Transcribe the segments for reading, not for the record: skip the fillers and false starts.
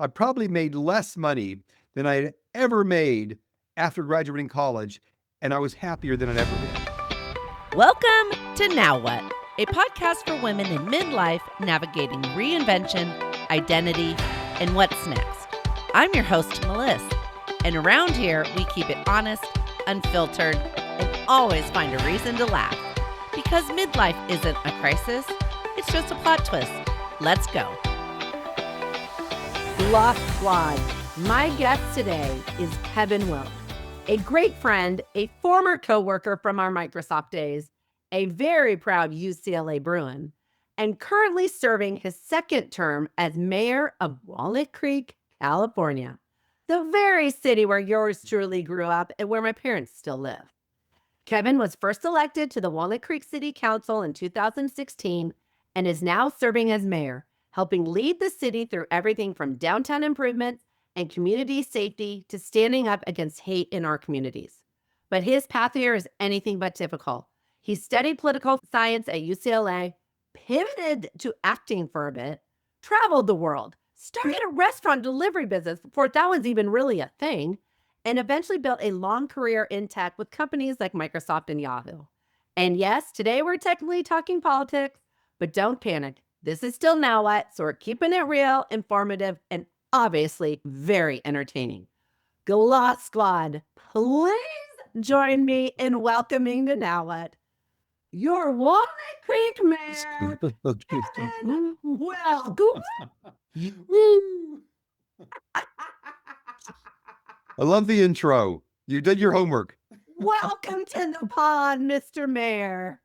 I probably made less money than I had ever made after graduating college, and I was happier than I'd ever been. Welcome to Now What, a podcast for women in midlife navigating reinvention, identity, and what's next. I'm your host, Melissa, and around here we keep it honest, unfiltered, and always find a reason to laugh. Because midlife isn't a crisis, it's just a plot twist. Let's go. Lost Squad. My guest today is Kevin Wilk, a great friend, a former coworker from our Microsoft days, a very proud UCLA Bruin, and currently serving his second term as mayor of Walnut Creek, California, the very city where yours truly grew up and where my parents still live. Kevin was first elected to the Walnut Creek City Council in 2016 and is now serving as mayor, helping lead the city through everything from downtown improvements and community safety to standing up against hate in our communities. But his path here is anything but typical. He studied political science at UCLA, pivoted to acting for a bit, traveled the world, started a restaurant delivery business before that was even really a thing, and eventually built a long career in tech with companies like Microsoft and Yahoo. And yes, today we're technically talking politics, but don't panic. This is still Now What, so we're keeping it real, informative, and obviously very entertaining. Gloss Squad, please join me in welcoming to Now What your Walnut Creek Mayor, Kevin Wilk. I love the intro. You did your homework. Welcome to the pond, Mr. Mayor.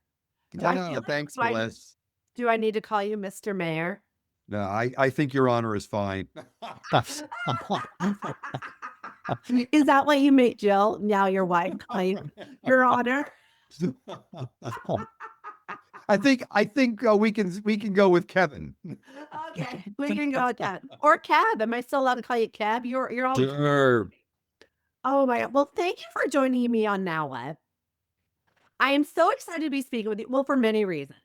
Thanks, Melissa. Do I need to call you Mr. Mayor? No, I think your honor is fine. Is that what you make Jill, now your wife, call you Your Honor? I think we can go with Kevin. Okay, we can go with that. Or Cab. Am I still allowed to call you Cab? You're all. Sure. Oh my God. Well, thank you for joining me on Now What. I am so excited to be speaking with you. Well, for many reasons.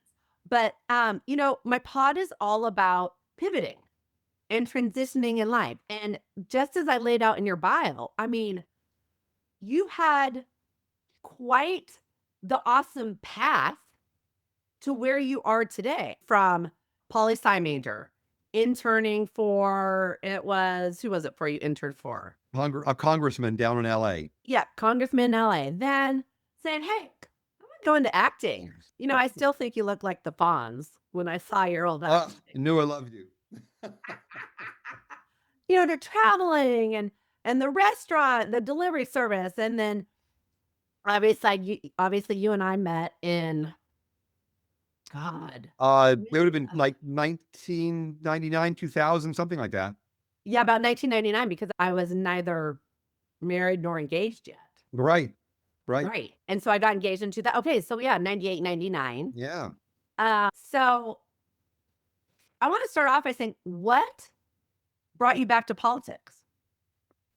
But my pod is all about pivoting and transitioning in life. And just as I laid out in your bio, I mean, you had quite the awesome path to where you are today, from poli-sci major, interning for, who was it for you interned for? A congressman down in LA. Yeah, congressman in LA. Then saying, hey, I'm going to acting. I still think you look like the Fonz when I saw your old I knew I loved you. They're traveling and the restaurant, the delivery service. And then obviously you and I met in, God. It would have been like 1999, 2000, something like that. Yeah, about 1999, because I was neither married nor engaged yet. Right. And so I got engaged in 2000. Okay, so yeah, 98, 99. Yeah. So I want to start off by saying, what brought you back to politics?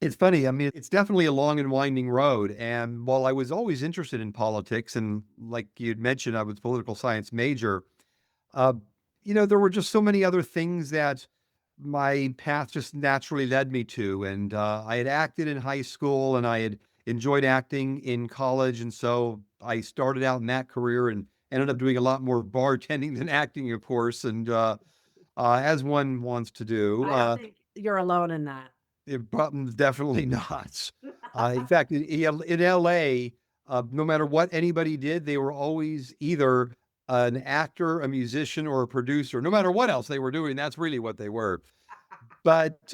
It's funny. I mean, it's definitely a long and winding road. And while I was always interested in politics, and like you'd mentioned, I was a political science major, there were just so many other things that my path just naturally led me to. And I had acted in high school and I had enjoyed acting in college. And so I started out in that career and ended up doing a lot more bartending than acting, of course. And as one wants to do. I don't think you're alone in that. Definitely not. In fact, in LA, no matter what anybody did, they were always either an actor, a musician, or a producer. No matter what else they were doing, that's really what they were. But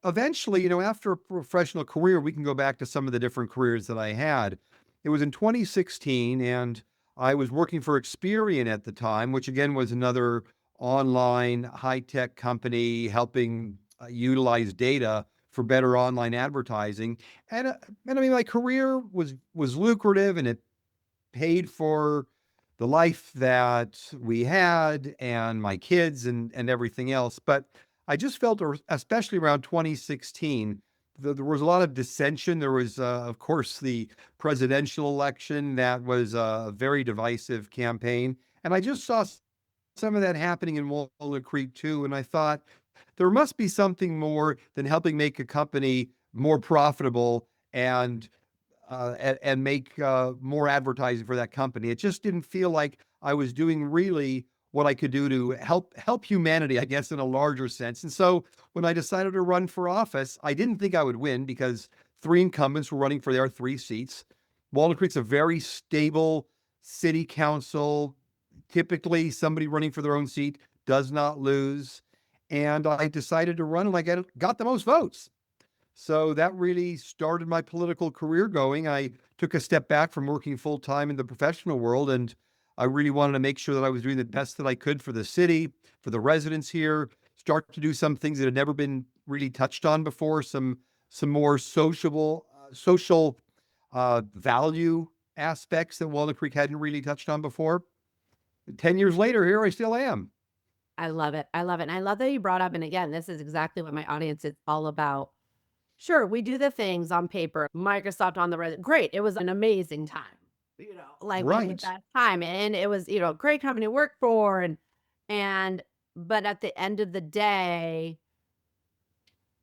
eventually, after a professional career, we can go back to some of the different careers that I had. It was in 2016, and I was working for Experian at the time, which again was another online high-tech company helping utilize data for better online advertising. And I mean, my career was lucrative and it paid for the life that we had and my kids and everything else. But I just felt, especially around 2016, there was a lot of dissension. There was, of course, the presidential election that was a very divisive campaign. And I just saw some of that happening in Walnut Creek too. And I thought, there must be something more than helping make a company more profitable and make more advertising for that company. It just didn't feel like I was doing really what I could do to help humanity, I guess, in a larger sense. And so when I decided to run for office, I didn't think I would win because three incumbents were running for their three seats. Walnut Creek's a very stable city council. Typically, somebody running for their own seat does not lose. And I decided to run and I got the most votes. So that really started my political career going. I took a step back from working full time in the professional world, and I really wanted to make sure that I was doing the best that I could for the city, for the residents here, start to do some things that had never been really touched on before, some more social value aspects that Walnut Creek hadn't really touched on before. 10 years later, here I still am. I love it. I love it. And I love that you brought up, and again, this is exactly what my audience is all about. Sure, we do the things on paper. Microsoft on the red. Great. It was an amazing time. Like we had Right. that time. And it was, a great company to work for. And but at the end of the day,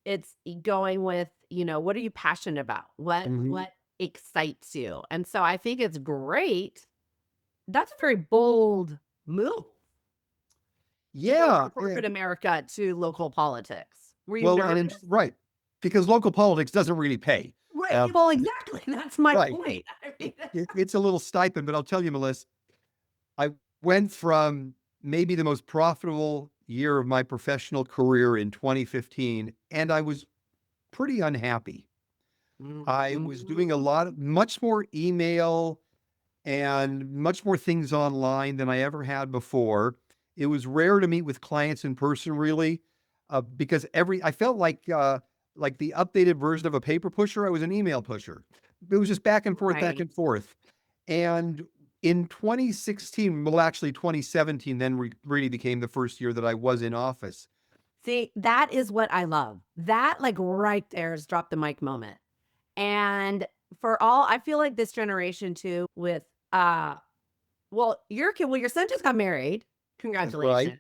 it's going with, what are you passionate about? Mhm. What excites you? And so I think it's great. That's a very bold move. Going Yeah. from corporate America to local politics. Were you Well, nervous? right. Because local politics doesn't really pay. Right. Well, exactly. That's my Right. point. I mean, It's a little stipend, but I'll tell you, Melissa, I went from maybe the most profitable year of my professional career in 2015, and I was pretty unhappy. I was doing much more email and much more things online than I ever had before. It was rare to meet with clients in person, really, because I felt like the updated version of a paper pusher. I was an email pusher. It was just back and forth, back right. and forth. And in 2016, well, actually 2017, then really became the first year that I was in office. See, that is what I love. That, like, right there is drop the mic moment. And I feel like this generation too, with your son just got married. That's right. Congratulations.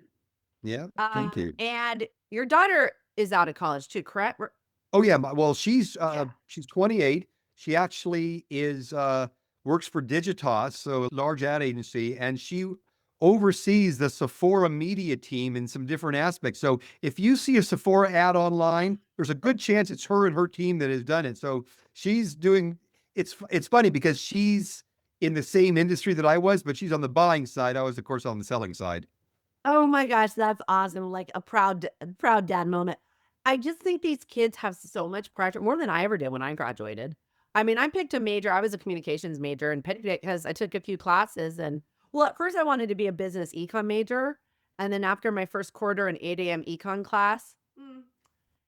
Yeah. Thank you. And your daughter is out of college too, correct? Oh yeah. Well, Yeah. she's 28. She actually is works for Digitas, so a large ad agency, and she oversees the Sephora media team in some different aspects. So if you see a Sephora ad online, there's a good chance it's her and her team that has done it. So she's doing it's funny because she's in the same industry that I was, but she's on the buying side. I was, of course, on the selling side. Oh my gosh, that's awesome. Like a proud dad moment. I just think these kids have so much pressure, more than I ever did when I graduated. I mean, I picked a major. I was a communications major and picked it because I took a few classes. And well, at first I wanted to be a business econ major. And then after my first quarter and 8 a.m. econ class,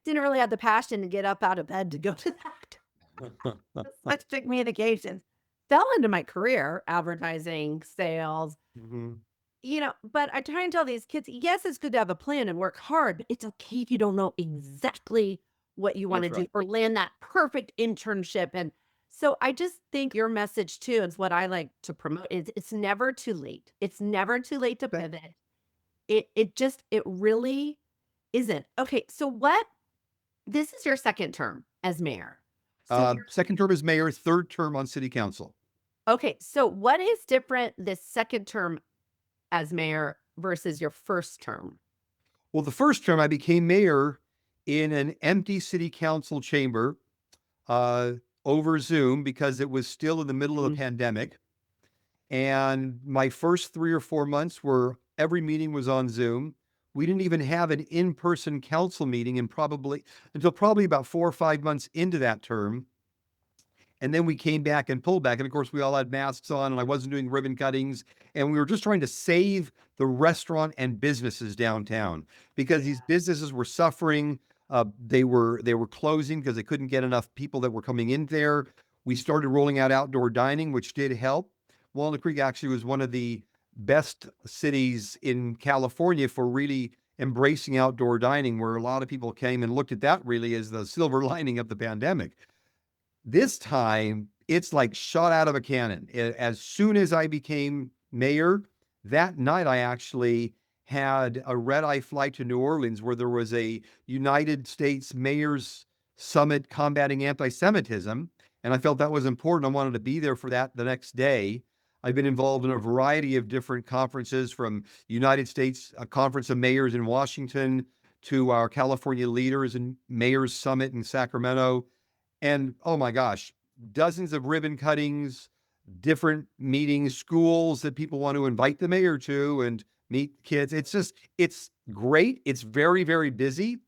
didn't really have the passion to get up out of bed to go to that. Let's pick communications. Fell into my career, advertising, sales, Mhm. but I try and tell these kids, yes, it's good to have a plan and work hard, but it's okay if you don't know exactly what you want to That's do right. or land that perfect internship. And so I just think your message too is what I like to promote is it's never too late. It's never too late to That- pivot. It really isn't. Okay, so this is your second term as mayor. So Second term as mayor, third term on city council. okay, so what is different this second term as mayor versus your first term? Well, the first term I became mayor in an empty city council chamber uh, over Zoom because it was still in the middle of the Mhm. pandemic. And my first 3 or 4 months were every meeting was on Zoom. We didn't even have an in-person council meeting until probably about 4 or 5 months into that term. And then we came back and pulled back. And of course, we all had masks on, and I wasn't doing ribbon cuttings. And we were just trying to save the restaurant and businesses downtown because these businesses were suffering. They were closing because they couldn't get enough people that were coming in there. We started rolling out outdoor dining, which did help. Walnut Creek actually was one of the best cities in California for really embracing outdoor dining, where a lot of people came and looked at that really as the silver lining of the pandemic. This time, it's like shot out of a cannon. As soon as I became mayor, that night I actually had a red-eye flight to New Orleans where there was a United States Mayors Summit combating anti-Semitism, and I felt that was important. I wanted to be there for that the next day. I've been involved in a variety of different conferences, from United States Conference of Mayors in Washington to our California Leaders and Mayors Summit in Sacramento. And oh my gosh, dozens of ribbon cuttings, different meetings, schools that people want to invite the mayor to and meet kids. It's great. It's very, very busy,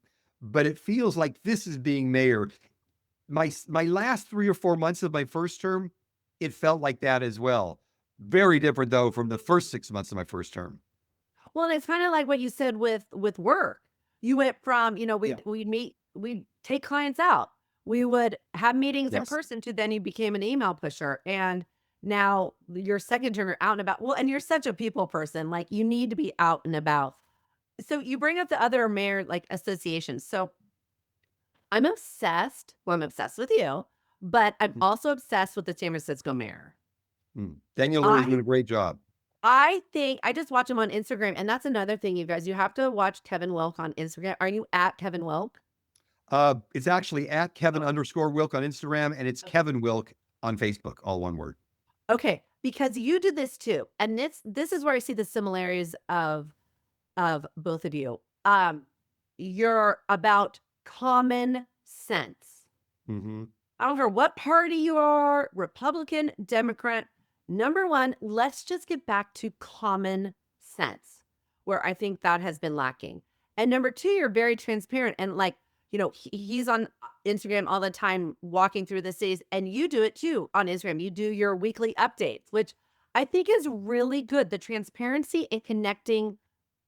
but it feels like this is being mayor. My last 3 or 4 months of my first term, it felt like that as well. Very different though from the first 6 months of my first term. Well, and it's kind of like what you said with work. You went from, Yeah. we'd meet, we'd take clients out. We would have meetings in Yes. person to then you became an email pusher. And now your second term, you're out and about. Well, and you're such a people person. Like you need to be out and about. So you bring up the other mayor like associations. So I'm obsessed. Well, I'm obsessed with you, but I'm also obsessed with the San Francisco mayor. Daniel Lurie's I doing a great job. I think I just watch him on Instagram, and that's another thing, you guys. You have to watch Kevin Wilk on Instagram. Are you at Kevin Wilk? It's actually at Kevin_Wilk on Instagram, and it's Kevin Wilk on Facebook, all one word. Okay, because you did this too, and this is where I see the similarities of both of you. You're about common sense. Mm-hmm. I don't care what party you are, Republican, Democrat. Number one, let's just get back to common sense, where I think that has been lacking. And number two, you're very transparent. And like, he's on Instagram all the time walking through the cities, and you do it too on Instagram. You do your weekly updates, which I think is really good. The transparency and connecting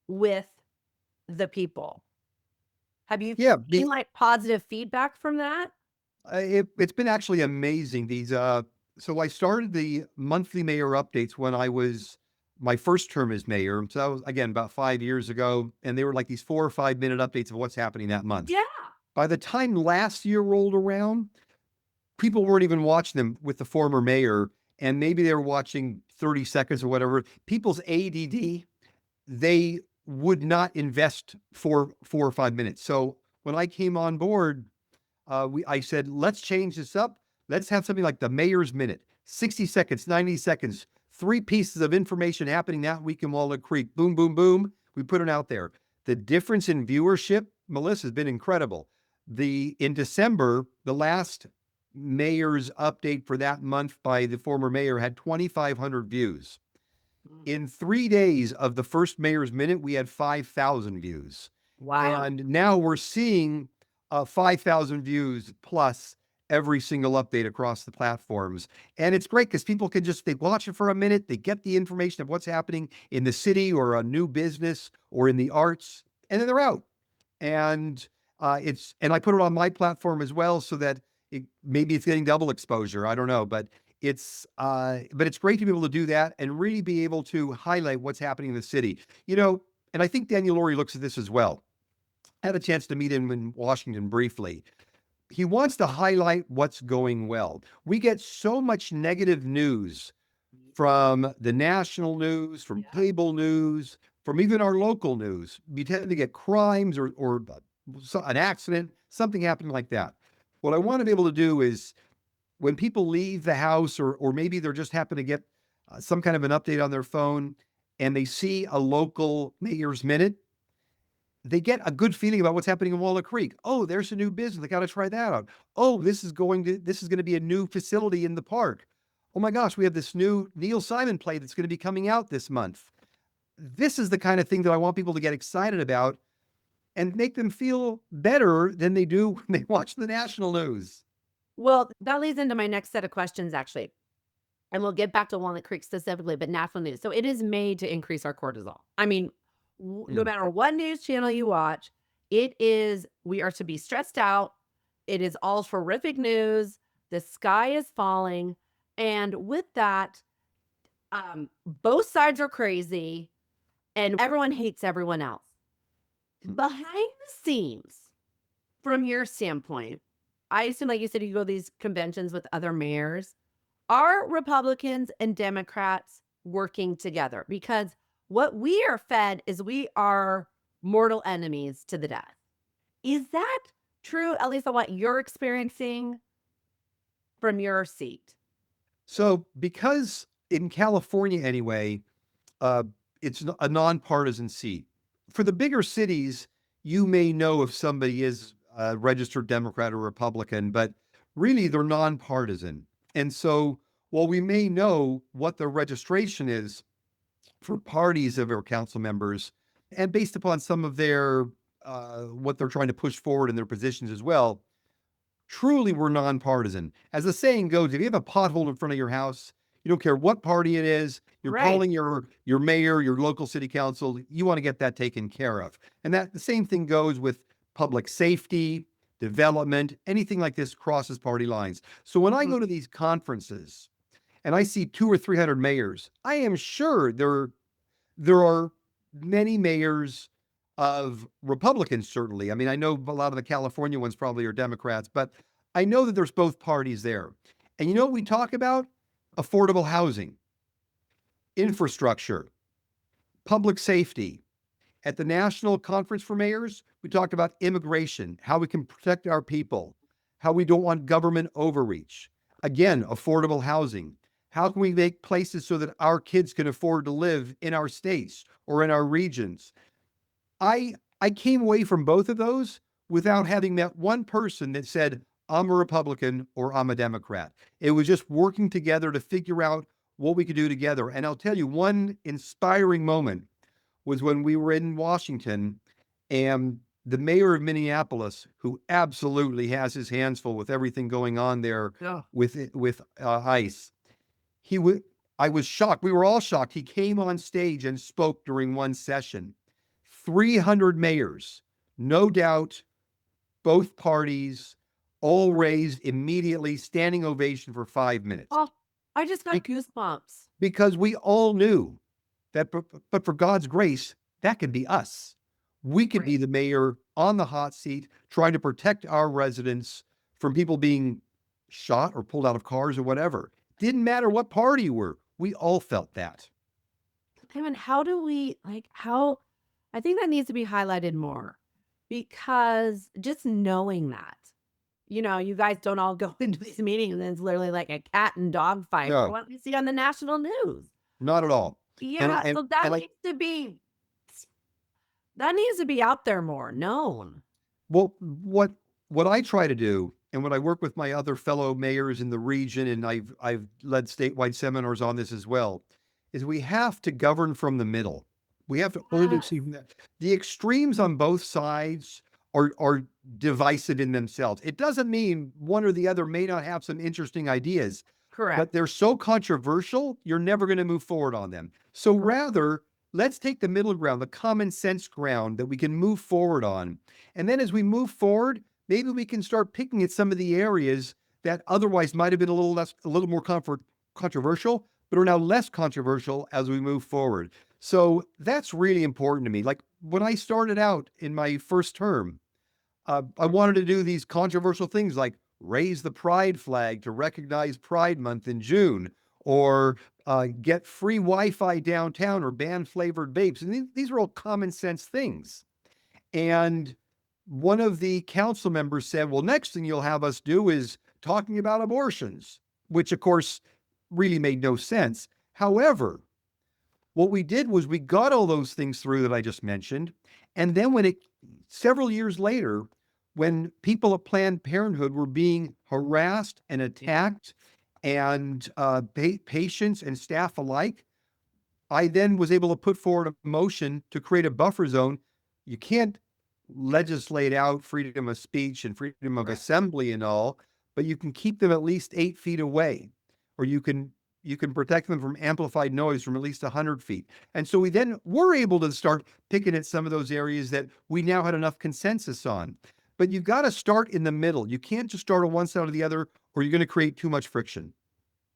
with the people. Have you Yeah, seen like positive feedback from that? it's been actually amazing. So I started the monthly mayor updates when I was my first term as mayor. So that was again about 5 years ago, and they were like these 4 or 5 minute updates of what's happening that month. Yeah. By the time last year rolled around, people weren't even watching them with the former mayor, and maybe they were watching 30 seconds or whatever. People's ADD, they would not invest for 4 or 5 minutes. So when I came on board, I said, let's change this up. Let's have something like the mayor's minute, 60 seconds, 90 seconds, 3 pieces of information happening that week in Walnut Creek. Boom, boom, boom. We put it out there. The difference in viewership, Melissa, has been incredible. In December, the last mayor's update for that month by the former mayor had 2,500 views. In 3 days of the first mayor's minute, we had 5,000 views. Wow. And now we're seeing 5,000 views plus every single update across the platforms. And it's great because people can they watch it for a minute. They get the information of what's happening in the city or a new business or in the arts, and then they're out. And and I put it on my platform as well so that maybe it's getting double exposure. I don't know, but it's great to be able to do that and really be able to highlight what's happening in the city. And I think Daniel Lurie looks at this as well. I had a chance to meet him in Washington briefly. He wants to highlight what's going well. We get so much negative news from the national news, from cable news, from even our local news. We tend to get crimes or an accident, something happening like that. What I want to be able to do is when people leave the house or maybe they're just happen to get some kind of an update on their phone and they see a local mayor's minute, they get a good feeling about what's happening in Walnut Creek. Oh, there's a new business. I got to try that out. Oh, this is going to be a new facility in the park. Oh my gosh, we have this new Neil Simon play that's going to be coming out this month. This is the kind of thing that I want people to get excited about and make them feel better than they do when they watch the national news. Well, that leads into my next set of questions, actually. And we'll get back to Walnut Creek specifically, but national news. So it is made to increase our cortisol. I mean, no matter what news channel you watch, we are to be stressed out. It is all horrific news. The sky is falling. And with that, both sides are crazy and everyone hates everyone else. Behind the scenes, from your standpoint, I assume, like you said, you go to these conventions with other mayors. Are Republicans and Democrats working together? Because What we are fed is we are mortal enemies to the death. Is that true, at least on what you're experiencing from your seat? So because in California anyway, uh, it's a nonpartisan seat. For the bigger cities, you may know if somebody is a registered Democrat or Republican, but really they're nonpartisan. And so while we may know what the registration is for parties of our council members, and based upon some of their what they're trying to push forward in their positions as well, truly we're nonpartisan. As the saying goes, if you have a pothole in front of your house, you don't care what party it is, you're Right. calling your mayor, your local city council, you want to get that taken care of. And that the same thing goes with public safety, development, anything like this crosses party lines. So when I Mhm. go to these conferences and I see 2 or 300 mayors, I am sure there are many mayors of Republicans, certainly. I mean, I know a lot of the California ones probably are Democrats, but I know that there's both parties there. And you know what we talk about? Affordable housing, infrastructure, public safety. At the National Conference for Mayors, we talked about immigration, how we can protect our people, how we don't want government overreach. Again, affordable housing. How can we make places so that our kids can afford to live in our states or in our regions? I came away from both of those without having met one person that said, I'm a Republican or I'm a Democrat. It was just working together to figure out what we could do together. And I'll tell you, one inspiring moment was when we were in Washington and the mayor of Minneapolis, who absolutely has his hands full with everything going on there Yeah. with ICE, he would. I was shocked. We were all shocked. He came on stage and spoke during one session. 300 mayors, no doubt, both parties, all raised immediately, standing ovation for 5 minutes. Oh, I just got Be- goosebumps. Because we all knew that, but for God's grace, that could be us. We could Right. be the mayor on the hot seat, trying to protect our residents from people being shot or pulled out of cars or whatever. Didn't matter what party you were. We all felt that. Kevin, how do we like how I think that needs to be highlighted more because just knowing that, you guys don't all go into these meetings and it's literally like a cat and dog fight for No, what we see on the national news. not at all. And Yeah, and so that and I needs to be out there more, known. well, what I try to do, and what I work with my other fellow mayors in the region, and I've led statewide seminars on this as well, is we have to govern from the middle. We have to only Yes. see from that. The extremes on both sides are divisive in themselves. It doesn't mean one or the other may not have some interesting ideas, Correct. but they're so controversial, you're never going to move forward on them. So Correct. rather, let's take the middle ground, the common sense ground that we can move forward on. And then as we move forward, maybe we can start picking at some of the areas that otherwise might have been a little more controversial, but are now less controversial as we move forward. So that's really important to me. Like when I started out in my first term, I wanted to do these controversial things like raise the pride flag to recognize Pride Month in June, or get free Wi-Fi downtown, or ban flavored vapes. And these are all common sense things. And one of the council members said, well, next thing you'll have us do is talking about abortions, which of course really made no sense. However, what we did was we got all those things through that I just mentioned. And then several years later, when people at Planned Parenthood were being harassed and attacked, and patients and staff alike, I then was able to put forward a motion to create a buffer zone. You can't legislate out freedom of speech and freedom of Correct. assembly and all, but you can keep them at least 8 feet away, or you can protect them from amplified noise from at least 100 feet. And so we then were able to start picking at some of those areas that we now had enough consensus on. But you've got to start in the middle. You can't just start on one side or the other, or you're going to create too much friction.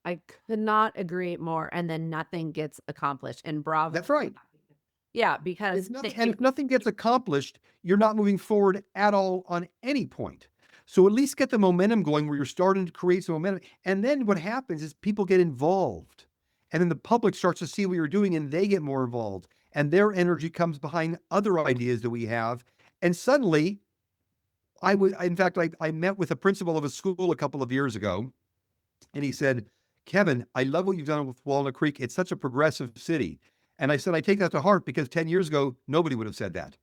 I could not agree more, and then nothing gets accomplished, and bravo. That's right. Yeah, because If nothing gets accomplished, you're not moving forward at all on any point. So at least get the momentum going where you're starting to create some momentum. And then what happens is people get involved. And then the public starts to see what you're doing and they get more involved. And their energy comes behind other ideas that we have. And suddenly, in fact, I met with a principal of a school a couple of years ago, and he said, Kevin, I love what you've done with Walnut Creek. It's such a progressive city. And I said, I take that to heart because 10 years ago, nobody would have said that.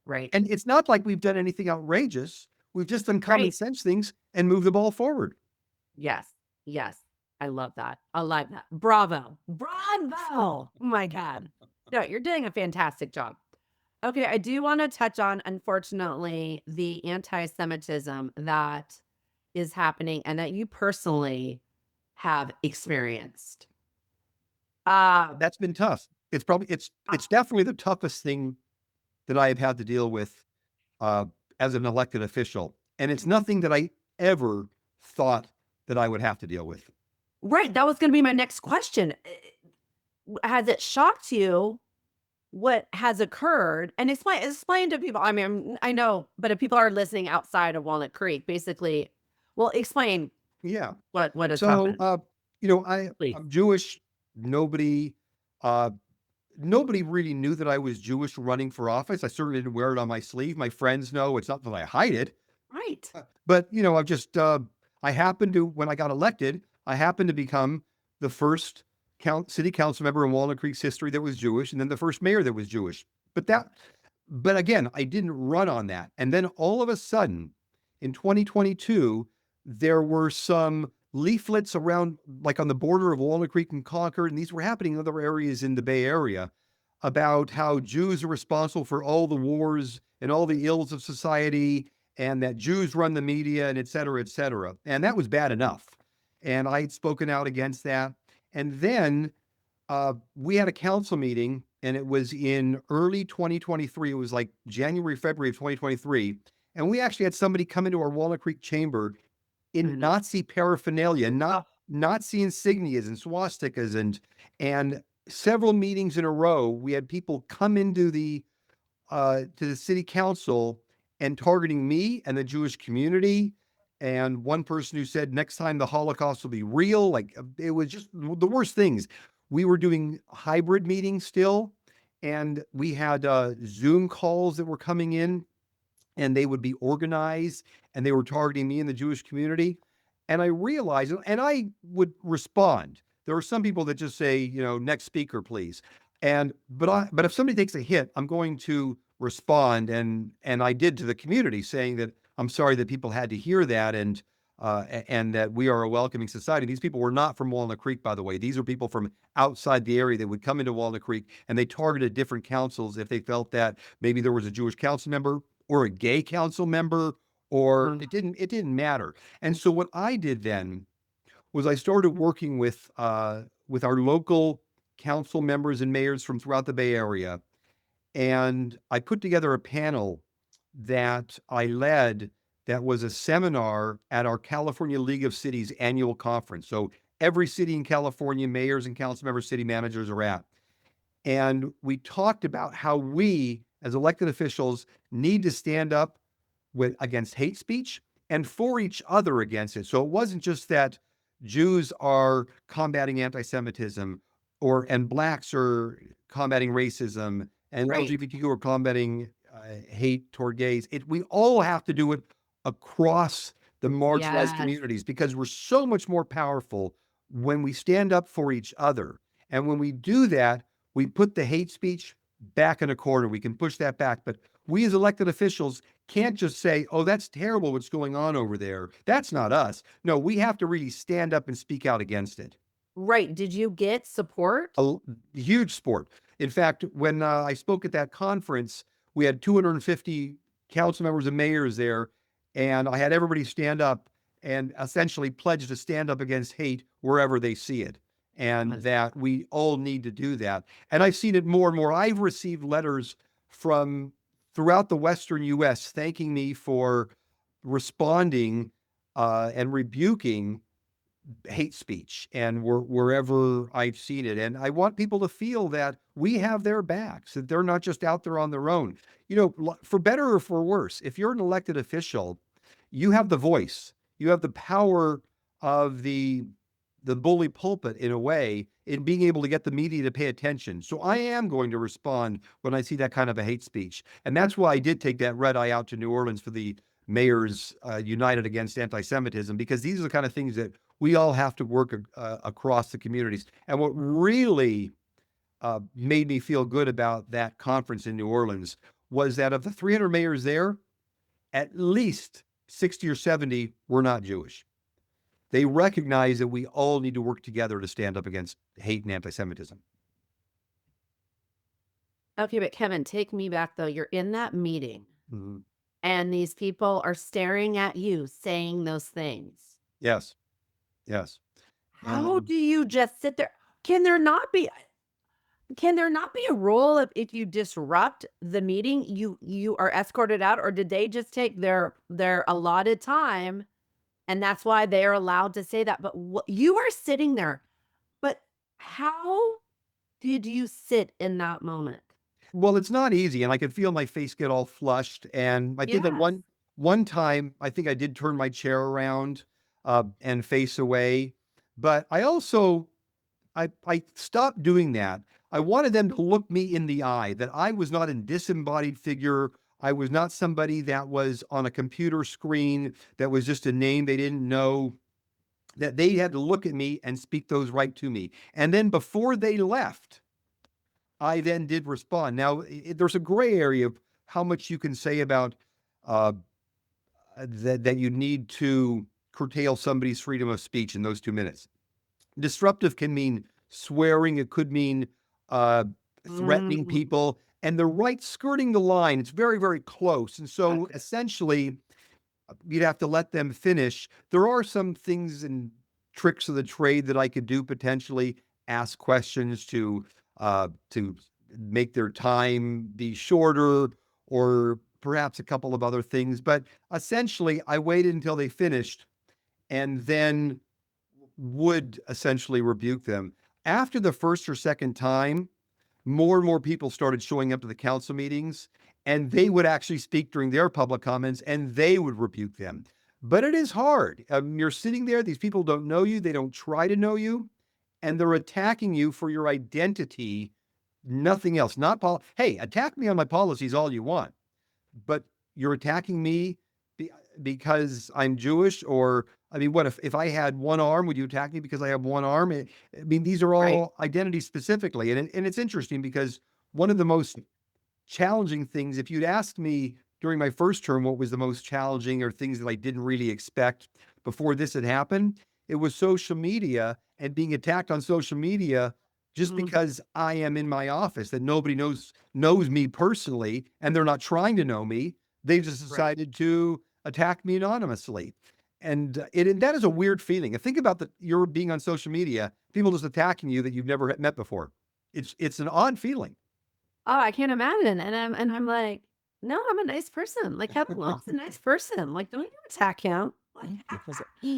Right. And it's not like we've done anything outrageous. We've just done common Right. sense things and moved the ball forward. Yes. Yes. I love that. I love that. Bravo. Bravo. Oh my God. No, you're doing a fantastic job. Okay, I do want to touch on, unfortunately, the anti-Semitism that is happening and that you personally have experienced. Uh, That's been tough. It's definitely the toughest thing that I have had to deal with uh, as an elected official. And it's nothing that I ever thought that I would have to deal with. right, that was going to be my next question. Has it shocked you what has occurred? And explain to people. I mean, I know, but if people are listening outside of Walnut Creek, basically, well, explain Yeah. what has So, happened, please. I'm Jewish. Nobody, uh, nobody really knew that I was Jewish running for office. I certainly didn't wear it on my sleeve. My friends know it's not that I hide it, Right. but I happened to, when I got elected, I happened to become the first city council member in Walnut Creek's history that was Jewish, and then the first mayor that was Jewish. But but again, I didn't run on that. And then all of a sudden, in 2022, there were some leaflets around, like on the border of Walnut Creek and Concord, and these were happening in other areas in the Bay Area, about how Jews are responsible for all the wars and all the ills of society, and that Jews run the media, and et cetera, et cetera. And that was bad enough. And I had spoken out against that. And then we had a council meeting, and it was in early 2023. It was like January, February of 2023. And we actually had somebody come into our Walnut Creek chamber in Mhm. Nazi paraphernalia, Oh, Nazi insignias and swastikas, and several meetings in a row. We had people come into to the city council and targeting me and the Jewish community. And one person who said, next time the Holocaust will be real. Like, it was just the worst things. We were doing hybrid meetings still, and we had Zoom calls that were coming in, and they would be organized, and they were targeting me and the Jewish community. And I realized, and I would respond. There are some people that just say, next speaker, please. But if somebody takes a hit, I'm going to respond, and I did to the community, saying that I'm sorry that people had to hear that, and that we are a welcoming society. These people were not from Walnut Creek, by the way. These are people from outside the area that would come into Walnut Creek, and they targeted different councils if they felt that maybe there was a Jewish council member or a gay council member, or mhm. it didn't matter. And so what I did then was I started working with our local council members and mayors from throughout the Bay Area, and I put together a panel that I led, that was a seminar at our California League of Cities annual conference. So every city in California, mayors and council members, city managers are at. And we talked about how we, as elected officials, need to stand up against hate speech and for each other against it. So it wasn't just that Jews are combating anti-Semitism, and blacks are combating racism, and Right. LGBTQ are combating hate toward gays. We all have to do it across the marginalized Yes. communities, because we're so much more powerful when we stand up for each other. And when we do that, we put the hate speech back in a corner. We can push that back. But we as elected officials can't just say, oh, that's terrible what's going on over there. That's not us. No, we have to really stand up and speak out against it. Right. Did you get support? A huge sport. In fact, when I spoke at that conference, we had 250 council members and mayors there, and I had everybody stand up and essentially pledge to stand up against hate wherever they see it, and Yes. that we all need to do that. And I've seen it more and more. I've received letters from throughout the Western U.S. thanking me for responding and rebuking hate speech, and wherever I've seen it. And I want people to feel that we have their backs, that they're not just out there on their own. For better or for worse, if you're an elected official, you have the voice, you have the power of the the bully pulpit in a way in being able to get the media to pay attention. So I am going to respond when I see that kind of a hate speech. And that's why I did take that red eye out to New Orleans for the Mayors United Against Anti-Semitism, because these are the kind of things that we all have to work across the communities. And what really made me feel good about that conference in New Orleans was that of the 300 mayors there, at least 60 or 70 were not Jewish. They recognize that we all need to work together to stand up against hate and anti-Semitism. Okay, but Kevin, take me back though. You're in that meeting Mhm. and these people are staring at you saying those things. Yes, yes. How do you just sit there? Can there not be can there not be a rule if you disrupt the meeting, you are escorted out, or did they just take their allotted time and that's why they're allowed to say that? But you are sitting there. But how did you sit in that moment? Well, it's not easy, and I could feel my face get all flushed. And I think that Yes. one time, I think I did turn my chair around and face away. But I stopped doing that. I wanted them to look me in the eye, that I was not a disembodied figure. I was not somebody that was on a computer screen, that was just a name they didn't know, that they had to look at me and speak those right to me. And then before they left, I then did respond. Now, there's a gray area of how much you can say about uh, that you need to curtail somebody's freedom of speech in those 2 minutes. Disruptive can mean swearing. It could mean threatening Mm, people, and the right skirting the line. It's very, very close. And so essentially, you'd have to let them finish. There are some things and tricks of the trade that I could do potentially. Ask questions to make their time be shorter, or perhaps a couple of other things. But essentially, I waited until they finished, and then would essentially rebuke them. After the first or second time, more and more people started showing up to the council meetings, and they would actually speak during their public comments, and they would rebuke them. But it is hard. You're sitting there, these people don't know you, they don't try to know you, and they're attacking you for your identity, nothing else. Not hey, attack me on my policies all you want, but you're attacking me because I'm Jewish. Or I mean, what if I had one arm? Would you attack me because I have one arm? I mean, these are right. all identities specifically, and it's interesting because one of the most challenging things, if you'd asked me during my first term what was the most challenging or things that I didn't really expect before this had happened, it was social media and being attacked on social media just Mhm. because I am in my office, that nobody knows me personally, and they're not trying to know me. They just Right. decided to attack me anonymously. And and that is a weird feeling. And think about that, you're being on social media, people just attacking you that you've never met before. It's an odd feeling. Oh, I can't imagine, and I'm like, "No, I'm a nice person." Like, Kevin Wilk's a nice person. Like, don't you attack him. Like,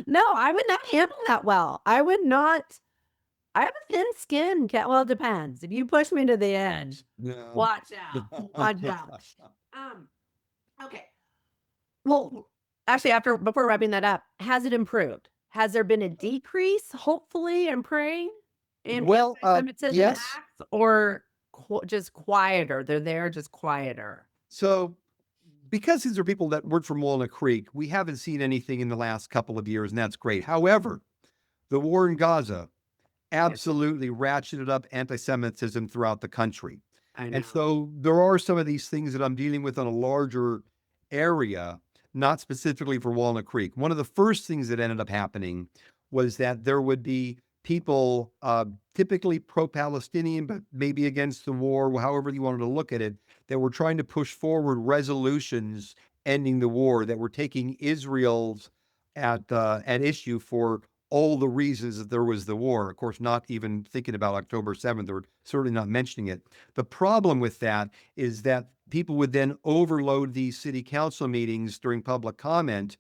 no, I would not handle that well. I would not. I have a thin skin. Well, it depends. If you push me to the edge, No. watch out. Watch out. Um, okay. Well, actually, before wrapping that up, has it improved? Has there been a decrease, hopefully, I'm praying, in Well, anti-Semitism yes. acts, or just quieter? They're there, just quieter. So because these are people that work from Walnut Creek, we haven't seen anything in the last couple of years, and that's great. However, the war in Gaza Yeah, absolutely ratcheted up anti-Semitism throughout the country. I And know. so there are some of these things that I'm dealing with on a larger area, not specifically for Walnut Creek. One of the first things that ended up happening was that there would be people, typically pro-Palestinian, but maybe against the war, however you wanted to look at it, that were trying to push forward resolutions ending the war, that were taking Israel's at issue for all the reasons that there was the war. Of course, not even thinking about October 7th, or certainly not mentioning it. The problem with that is that people would then overload these city council meetings during public comment,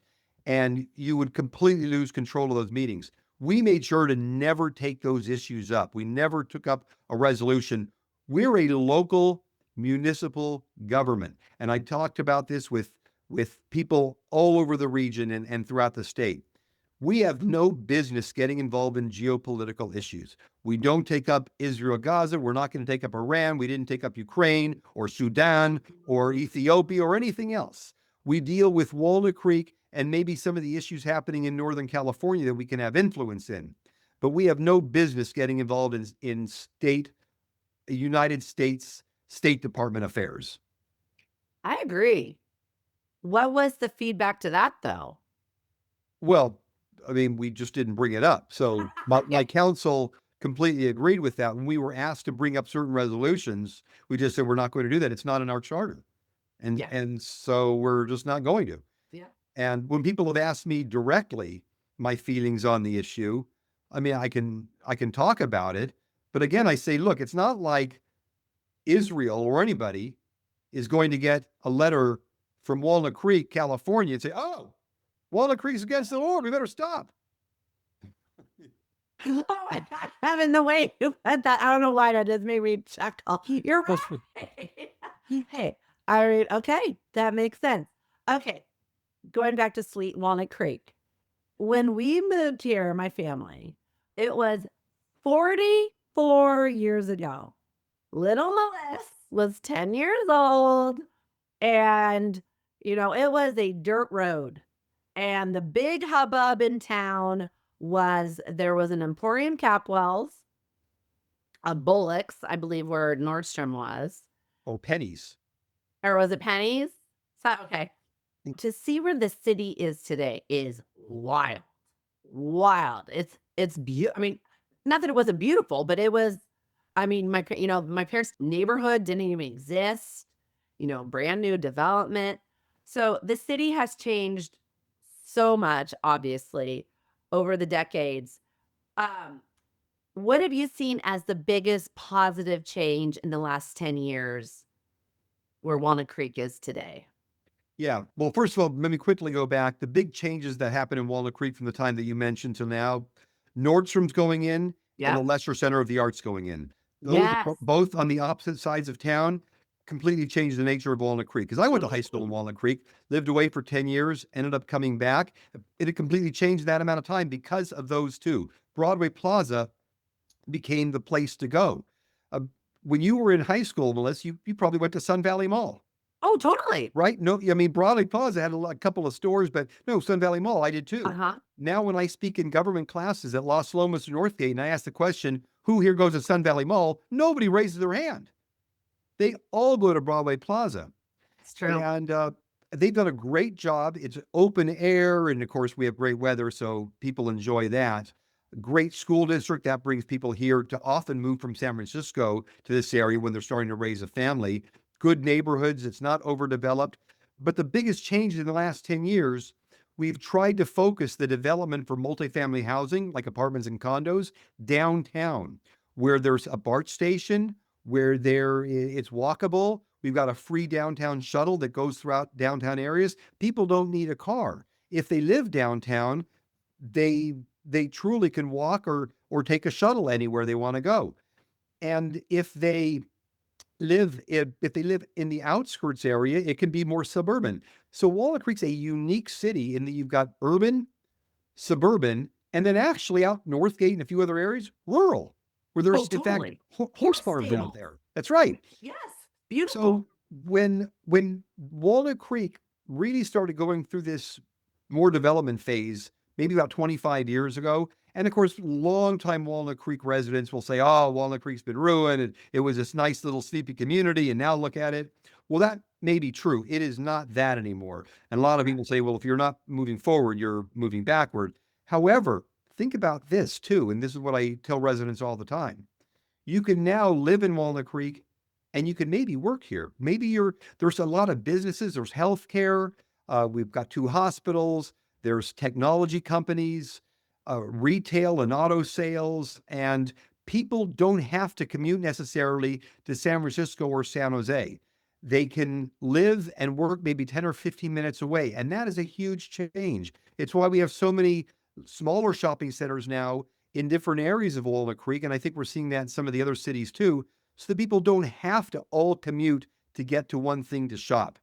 and you would completely lose control of those meetings. We made sure to never take those issues up. We never took up a resolution. We're a local municipal government. And I talked about this with people all over the region and throughout the state. We have no business getting involved in geopolitical issues. We don't take up Israel, Gaza. We're not going to take up Iran. We didn't take up Ukraine or Sudan or Ethiopia or anything else. We deal with Walnut Creek and maybe some of the issues happening in Northern California that we can have influence in. But we have no business getting involved in United States State Department affairs. I agree. What was the feedback to that, though? Well, I mean, we just didn't bring it up. So my council completely agreed with that. When we were asked to bring up certain resolutions, we just said, we're not going to do that. It's not in our charter. And so we're just not going to. Yeah. And when people have asked me directly my feelings on the issue, I mean, I can talk about it. But again, I say, look, it's not like Israel or anybody is going to get a letter from Walnut Creek, California, and say, oh, Walnut Creek's against the Lord. We better stop. Oh my God, Kevin, the way you said that, I don't know why that just made me chuckle. You're right. Hey, all right, okay, that makes sense. Okay, going back to Sweet Walnut Creek. When we moved here, my family, it was 44 years ago. Little Melissa was 10 years old, and, you know, it was a dirt road. And the big hubbub in town was there was an Emporium Capwell's, a Bullock's, I believe where Nordstrom was. Oh, pennies. Or was it Penny's? So, okay. To see where the city is today is wild. Wild. It's beautiful. I mean, not that it wasn't beautiful, but it was, I mean, my parents' neighborhood didn't even exist, brand new development. So the city has changed so much, obviously, over the decades. What have you seen as the biggest positive change in the last 10 years where Walnut Creek is today? Yeah. Well, first of all, let me quickly go back. The big changes that happened in Walnut Creek from the time that you mentioned to now, Nordstrom's going in and the Lesser Center of the Arts going in. Those both on the opposite sides of town completely changed the nature of Walnut Creek. Because I went to high school in Walnut Creek, lived away for 10 years, ended up coming back. It had completely changed that amount of time because of those two. Broadway Plaza became the place to go. When you were in high school, Melissa, you probably went to Sun Valley Mall. Oh, totally. Right? No, I mean, Broadway Plaza had a couple of stores, but no, Sun Valley Mall, I did too. Now, when I speak in government classes at Los Lomas or Northgate, and I ask the question, who here goes to Sun Valley Mall? Nobody raises their hand. They all go to Broadway Plaza. It's true. And they've done a great job. It's open air. And of course, we have great weather, so people enjoy that. Great school district that brings people here to often move from San Francisco to this area when they're starting to raise a family. Good neighborhoods. It's not overdeveloped. But the biggest change in the last 10 years, we've tried to focus the development for multifamily housing, like apartments and condos, downtown, where there's a BART station, where it's walkable. We've got a free downtown shuttle that goes throughout downtown areas. People don't need a car. If they live downtown, they truly can walk or take a shuttle anywhere they want to go. And if they live in the outskirts area, it can be more suburban. So Walnut Creek's a unique city in that you've got urban, suburban, and then actually out Northgate and a few other areas, rural, where there's in fact horse farms out there. That's right. Yes, beautiful. So when Walnut Creek really started going through this more development phase, maybe about 25 years ago, and of course, longtime Walnut Creek residents will say, oh, Walnut Creek's been ruined. It was this nice little sleepy community, and now look at it. Well, that may be true. It is not that anymore. And a lot of people say, well, if you're not moving forward, you're moving backward. However, think about this too, and this is what I tell residents all the time. You can now live in Walnut Creek, and you can maybe work here. Maybe there's a lot of businesses. There's healthcare. We've got 2 hospitals. There's technology companies. Retail and auto sales, and people don't have to commute necessarily to San Francisco or San Jose. They can live and work maybe 10 or 15 minutes away, and that is a huge change. It's why we have so many smaller shopping centers now in different areas of Walnut Creek, and I think we're seeing that in some of the other cities too, so that people don't have to all commute to get to one thing to shop.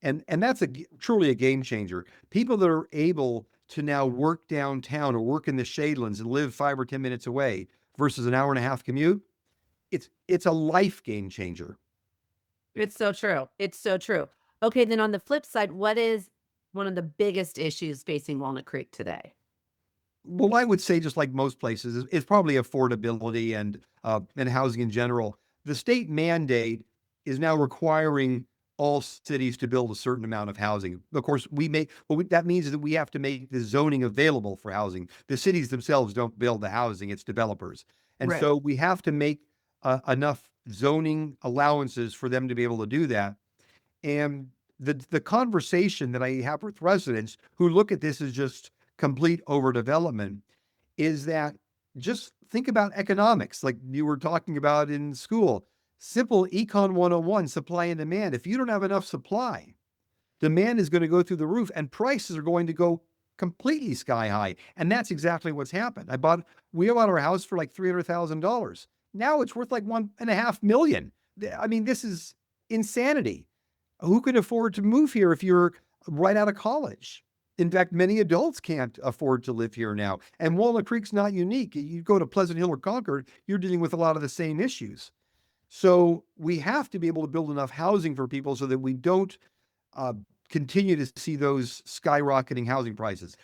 And that's truly a game changer. People that are able to now work downtown or work in the Shadelands and live 5 or 10 minutes away versus an hour and a half commute, it's a life game changer. It's so true. It's so true. Okay, then on the flip side, what is one of the biggest issues facing Walnut Creek today? Well, I would say just like most places, it's probably affordability and housing in general. The state mandate is now requiring all cities to build a certain amount of housing. Of course, that means that we have to make the zoning available for housing. The cities themselves don't build the housing; it's developers, and Right. so we have to make enough zoning allowances for them to be able to do that. And the conversation that I have with residents who look at this as just complete overdevelopment is that just think about economics, like you were talking about in school. Simple Econ 101, supply and demand. If you don't have enough supply, demand is going to go through the roof and prices are going to go completely sky high. And that's exactly what's happened. We bought our house for like $300,000. Now it's worth like 1.5 million. I mean, this is insanity. Who can afford to move here if you're right out of college? In fact, many adults can't afford to live here now. And Walnut Creek's not unique. You go to Pleasant Hill or Concord, you're dealing with a lot of the same issues. So we have to be able to build enough housing for people so that we don't uh, continue to see those skyrocketing housing prices.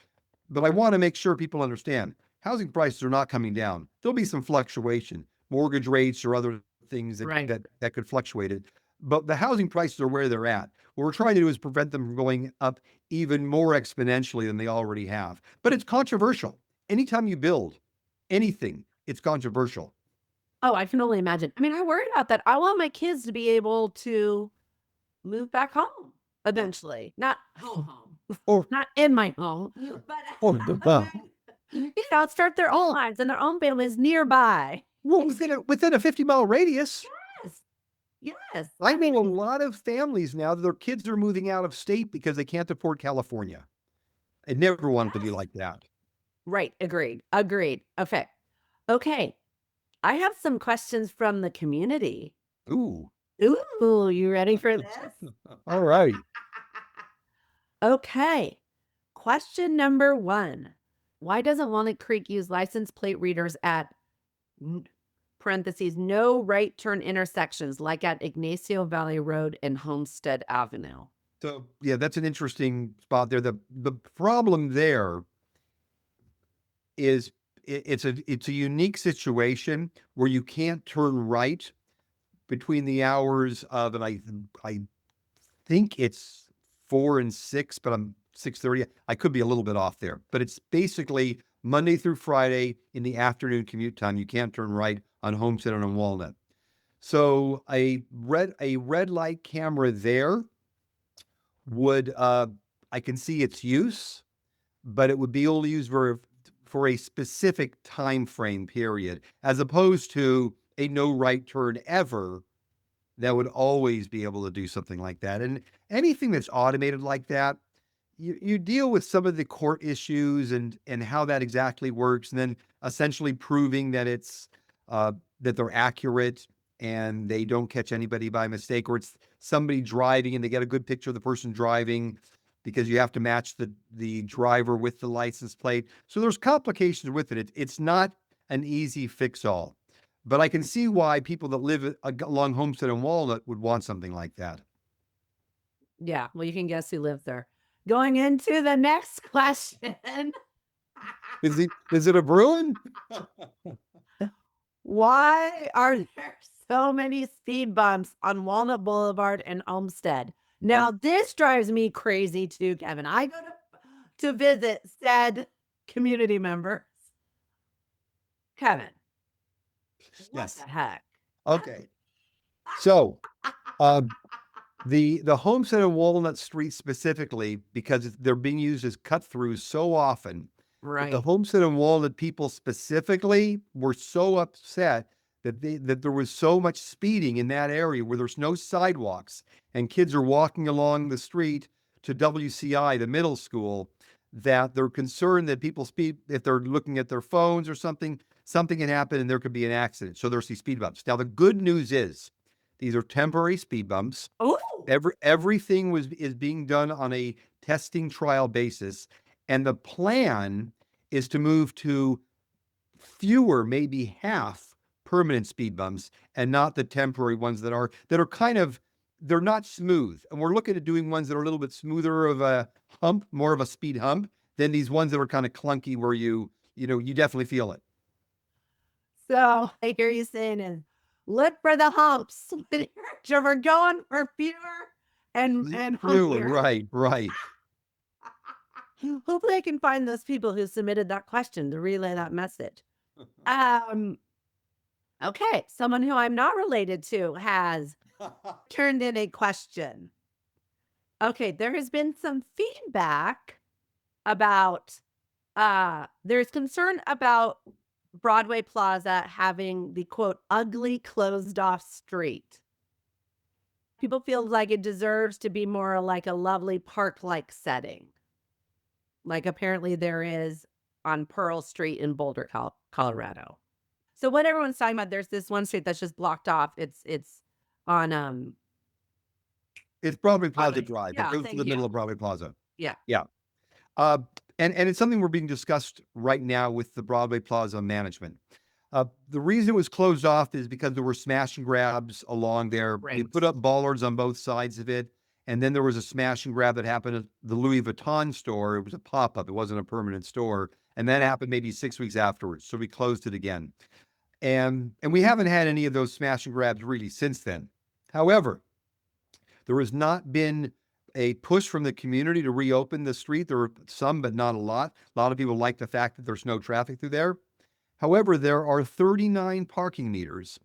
But I want to make sure people understand housing prices are not coming down. There'll be some fluctuation, mortgage rates or other things Right. that could fluctuate it. But the housing prices are where they're at. What we're trying to do is prevent them from going up even more exponentially than they already have. But it's controversial. Anytime you build anything, it's controversial. Oh, I can only imagine. I mean, I worry about that. I want my kids to be able to move back home eventually. Not home, Or not in my home, or but start their own lives and their own families nearby. well, within a 50-mile radius. Yes. Yes. I know a lot of families now that their kids are moving out of state because they can't afford California. I never wanted to be like that. Right. Agreed. Agreed. Okay. Okay. I have some questions from the community. Ooh. Ooh, you ready for this? All right. Okay. Question number 1. Why doesn't Walnut Creek use license plate readers at parentheses no right turn intersections like at Ignacio Valley Road and Homestead Avenue? So yeah, that's an interesting spot there. The problem there is it's a unique situation where you can't turn right between the hours of, and I think it's 4 and 6, but I'm 6:30. I could be a little bit off there, but it's basically Monday through Friday in the afternoon commute time. You can't turn right on Homestead and on Walnut. So a red light camera there would I can see its use, but it would be only used for a specific time frame period, as opposed to a no right turn ever that would always be able to do something like that. And anything that's automated like that, you deal with some of the court issues and how that exactly works, and then essentially proving that it's that they're accurate and they don't catch anybody by mistake, or it's somebody driving and they get a good picture of the person driving because you have to match the driver with the license plate. So there's complications with it. It's not an easy fix all. But I can see why people that live along Homestead and Walnut would want something like that. Yeah, well, you can guess who lives there. Going into the next question. Is it a Bruin? Why are there so many speed bumps on Walnut Boulevard and Olmsted? Now, this drives me crazy too, Kevin. I go to visit said community members. Kevin, what Yes. the heck? Okay. So the Homestead and Walnut Street specifically, because they're being used as cut throughs so often, Right. the Homestead and Walnut people specifically were so upset that there was so much speeding in that area where there's no sidewalks and kids are walking along the street to WCI, the middle school, that they're concerned that people speed if they're looking at their phones or something can happen and there could be an accident. So there's these speed bumps. Now the good news is these are temporary speed bumps. Oh, Everything is being done on a testing trial basis. And the plan is to move to fewer, maybe half permanent speed bumps and not the temporary ones that are kind of, they're not smooth. And we're looking at doing ones that are a little bit smoother of a hump, more of a speed hump than these ones that are kind of clunky where you definitely feel it. So I hear you saying is look for the humps. So we're going for fewer and Really, humpier. right. Hopefully I can find those people who submitted that question to relay that message. Um, okay, someone who I'm not related to has turned in a question. Okay, there has been some feedback about there's concern about Broadway Plaza having the quote ugly closed off street. People feel like it deserves to be more like a lovely park-like setting. Like apparently there is on Pearl Street in Boulder, Colorado. So what everyone's talking about, there's this one street that's just blocked off. It's on It's Broadway Plaza Broadway. Drive. Yeah, It goes to thank the middle you. of Broadway Plaza. Yeah. Yeah. Uh, and it's something we're being discussed right now with the Broadway Plaza management. The reason it was closed off is because there were smash and grabs along there. They Right. put up bollards on both sides of it. And then there was a smash and grab that happened at the Louis Vuitton store. It was a pop-up. It wasn't a permanent store. And that happened maybe 6 weeks afterwards. So we closed it again. And we haven't had any of those smash and grabs really since then. However, there has not been a push from the community to reopen the street. There are some, but not a lot. A lot of people like the fact that there's no traffic through there. However, there are 39 parking meters,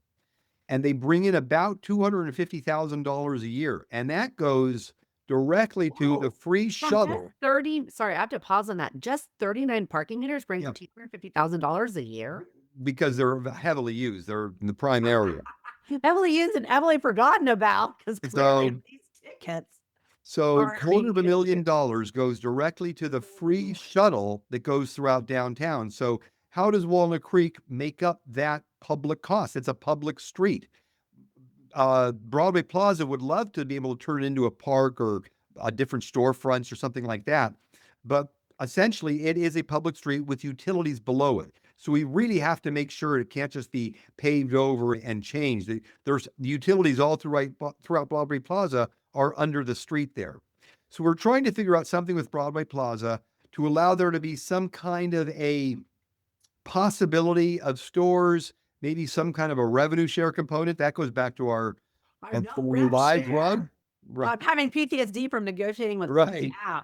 and they bring in about $250,000 a year. And that goes directly to the free shuttle. 30, sorry, I have to pause on that. Just 39 parking meters bring Yeah. $250,000 a year. Because they're heavily used. They're in the prime area. Heavily used and heavily forgotten about because clearly these tickets. So Are $250,000 goes directly to the free shuttle that goes throughout downtown. So how does Walnut Creek make up that public cost? It's a public street. Broadway Plaza would love to be able to turn it into a park or a different storefronts or something like that. But essentially, it is a public street with utilities below it. So we really have to make sure it can't just be paved over and changed. There's utilities all throughout Broadway Plaza are under the street there. So we're trying to figure out something with Broadway Plaza to allow there to be some kind of a possibility of stores, maybe some kind of a revenue share component. That goes back to our live rug. I'm having PTSD from negotiating with Right. Yeah.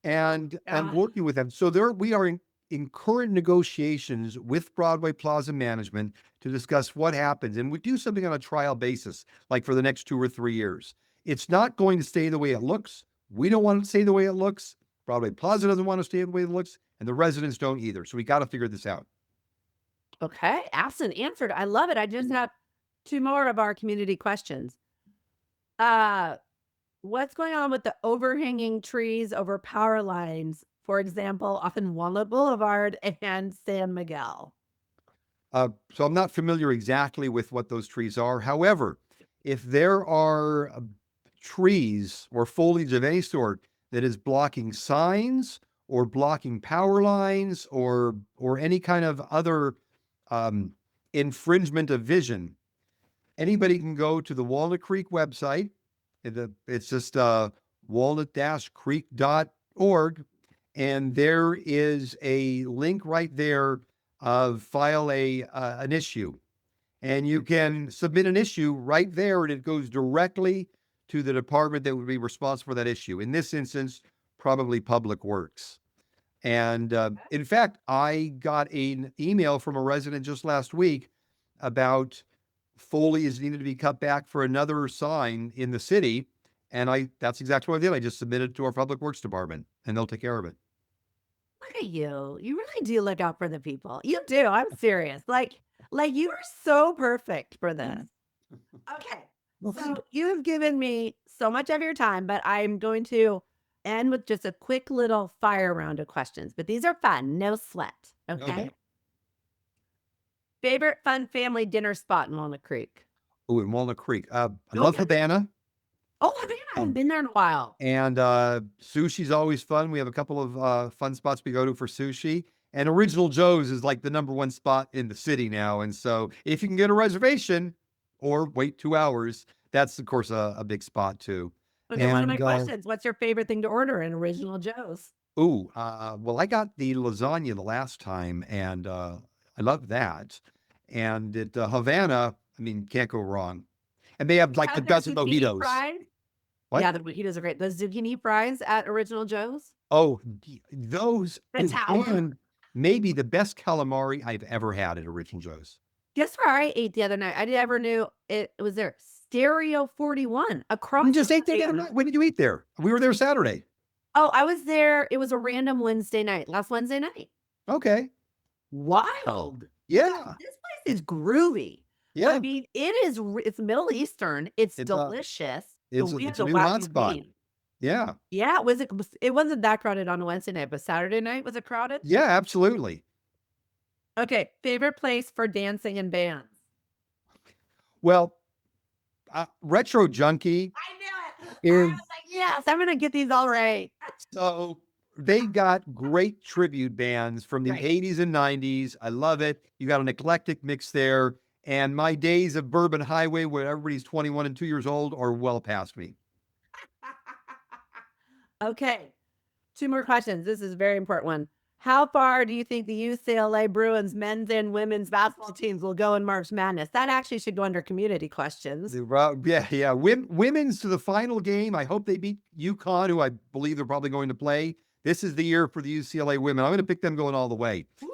And working with them. So we are in current negotiations with Broadway Plaza management to discuss what happens. And we do something on a trial basis, like for the next 2 or 3 years. It's not going to stay the way it looks. We don't want it to stay the way it looks. Broadway Plaza doesn't want to stay the way it looks, and the residents don't either. So we got to figure this out. Okay, asked and answered. I love it. I just have 2 more of our community questions. What's going on with the overhanging trees over power lines, for example, often Walnut Boulevard and San Miguel? So I'm not familiar exactly with what those trees are. However, if there are trees or foliage of any sort that is blocking signs or blocking power lines or any kind of other infringement of vision, anybody can go to the Walnut Creek website. It's just walnut-creek.org, and there is a link right there of file an issue, and you can submit an issue right there, and it goes directly to the department that would be responsible for that issue. In this instance, probably Public Works. And in fact, I got an email from a resident just last week about foliage needed to be cut back for another sign in the city. And that's exactly what I did. I just submitted it to our Public Works department, and they'll take care of it. Look at you. You really do look out for the people. You do. I'm serious. Like you are so perfect for this. Okay. So you have given me so much of your time, but I'm going to end with just a quick little fire round of questions. But these are fun. No sweat. Okay. Favorite fun family dinner spot in Walnut Creek? Oh, in Walnut Creek. I love Havana. Oh, I haven't been there in a while. And sushi's always fun. We have a couple of fun spots we go to for sushi. And Original Joe's is like the #1 spot in the city now. And so if you can get a reservation or wait 2 hours, that's of course a big spot too. Okay, one of my And questions, what's your favorite thing to order in Original Joe's? well, I got the lasagna the last time, and I love that. And at Havana, I mean, can't go wrong. And they have like the Have their dozen zucchini mojitos. fries? What? Yeah, the mojitos are great. The zucchini fries at Original Joe's? Oh, those Italian. and maybe the best calamari I've ever had at Original Joe's. Guess where I ate the other night? I never knew it was there. Stereo 41 across. You just ate there the the other night. When did you eat there? We were there Saturday. Oh, I was there. It was a random Wednesday night, last Wednesday night. Okay. Wild. Yeah. This place is groovy. I Yeah. mean, it's Middle Eastern. It's delicious. It's We had it's a the new wacky hotspot. bean. Yeah. Yeah, it wasn't that crowded on a Wednesday night, but Saturday night, was it crowded? Yeah, absolutely. Okay, favorite place for dancing and bands? Well, Retro Junkie I knew it. is I was like, yes, I'm gonna get these all right. so they got great tribute bands from the Right. 80s and 90s. I love it. You got an eclectic mix there. And my days of Bourbon Highway, where everybody's 21 and 2 years old, are well past me. Okay, 2 more questions. This is a very important one. How far do you think the UCLA Bruins men's and women's basketball teams will go in March Madness? That actually should go under community questions. Yeah. Women's to the final game. I hope they beat UConn, who I believe they're probably going to play. This is the year for the UCLA women. I'm going to pick them going all the way. Woo!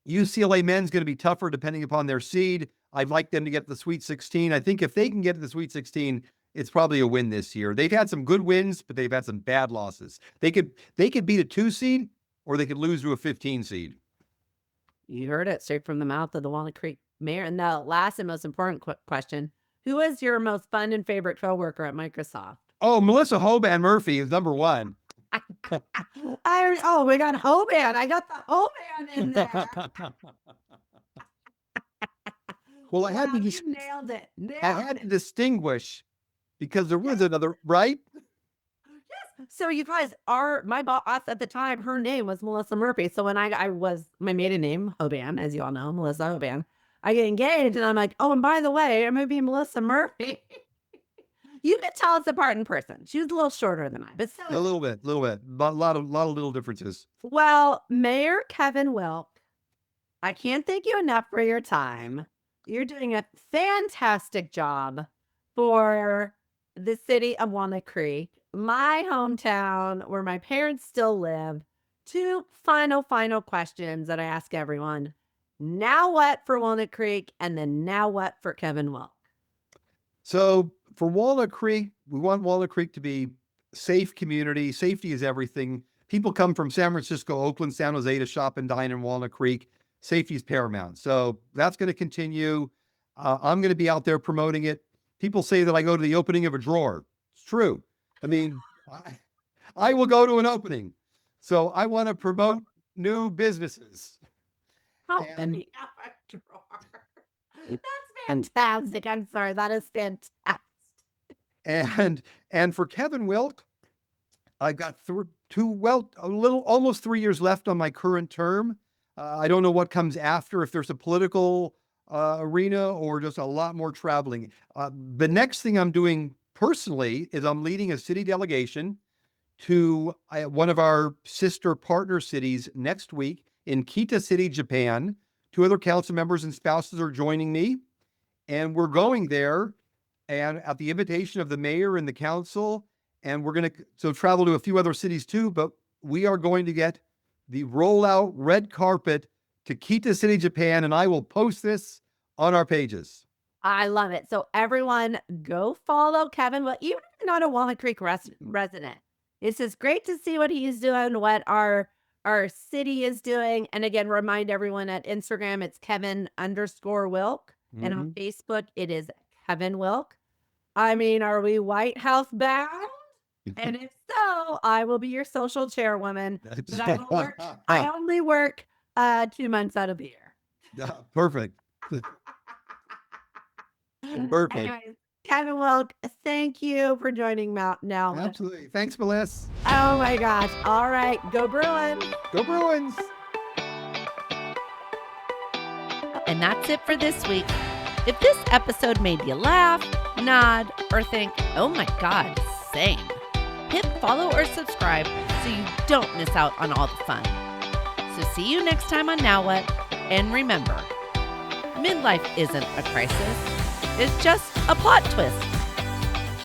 UCLA men's going to be tougher depending upon their seed. I'd like them to get to the Sweet 16. I think if they can get to the Sweet 16, it's probably a win this year. They've had some good wins, but they've had some bad losses. They could beat a 2 seed, or they could lose to a 15 seed. You heard it straight from the mouth of the Walnut Creek mayor. And the last and most important question, who is your most fun and favorite coworker at Microsoft? Oh, Melissa Hoban Murphy is #1. We got Hoban. I got the Hoban in there. Well, I had Wow, to you nailed it. I had to distinguish because there was another, right? Yes. So you guys my boss at the time, her name was Melissa Murphy. So when I was my maiden name, Hoban, as you all know, Melissa Hoban, I get engaged and I'm like, oh, and by the way, I'm going to be Melissa Murphy. You could tell us apart in person. She was a little shorter than I, but still. A little bit. But a lot of little differences. Well, Mayor Kevin Wilk, I can't thank you enough for your time. You're doing a fantastic job for the city of Walnut Creek, my hometown where my parents still live. 2 final questions that I ask everyone. Now what for Walnut Creek? And then now what for Kevin Wilk? So for Walnut Creek, we want Walnut Creek to be a safe community. Safety is everything. People come from San Francisco, Oakland, San Jose to shop and dine in Walnut Creek. Safety is paramount. So that's going to continue. I'm going to be out there promoting it. People say that I go to the opening of a drawer. It's true. I mean, I will go to an opening. So I want to promote new businesses. Opening up a drawer. That's fantastic. I'm sorry. That is fantastic. And for Kevin Wilk, I've got almost 3 years left on my current term. I don't know what comes after, if there's a political arena or just a lot more traveling. The next thing I'm doing personally is I'm leading a city delegation to one of our sister partner cities next week in Kita City, Japan. 2 other council members and spouses are joining me, and we're going there and at the invitation of the mayor and the council. And we're going to travel to a few other cities too, but we are going to get the rollout red carpet to Kita City, Japan. And I will post this on our pages. I love it. So everyone go follow Kevin. Well, even if you're not a Walnut Creek resident, it's just great to see what he's doing, what our city is doing. And again, remind everyone at Instagram, it's Kevin_Wilk. And on Facebook, it is Kevin Wilk. I mean, are we White House bound? And if so, I will be your social chairwoman. I only work 2 months out of the year. Perfect. Perfect. Anyways, Kevin Wilk, thank you for joining Mountain Now. Absolutely. Thanks, Melissa. Oh my gosh. All right. Go Bruins. Go Bruins. And that's it for this week. If this episode made you laugh, nod, or think, oh my God, same, hit follow or subscribe so you don't miss out on all the fun. So see you next time on Now What? And remember, midlife isn't a crisis. It's just a plot twist.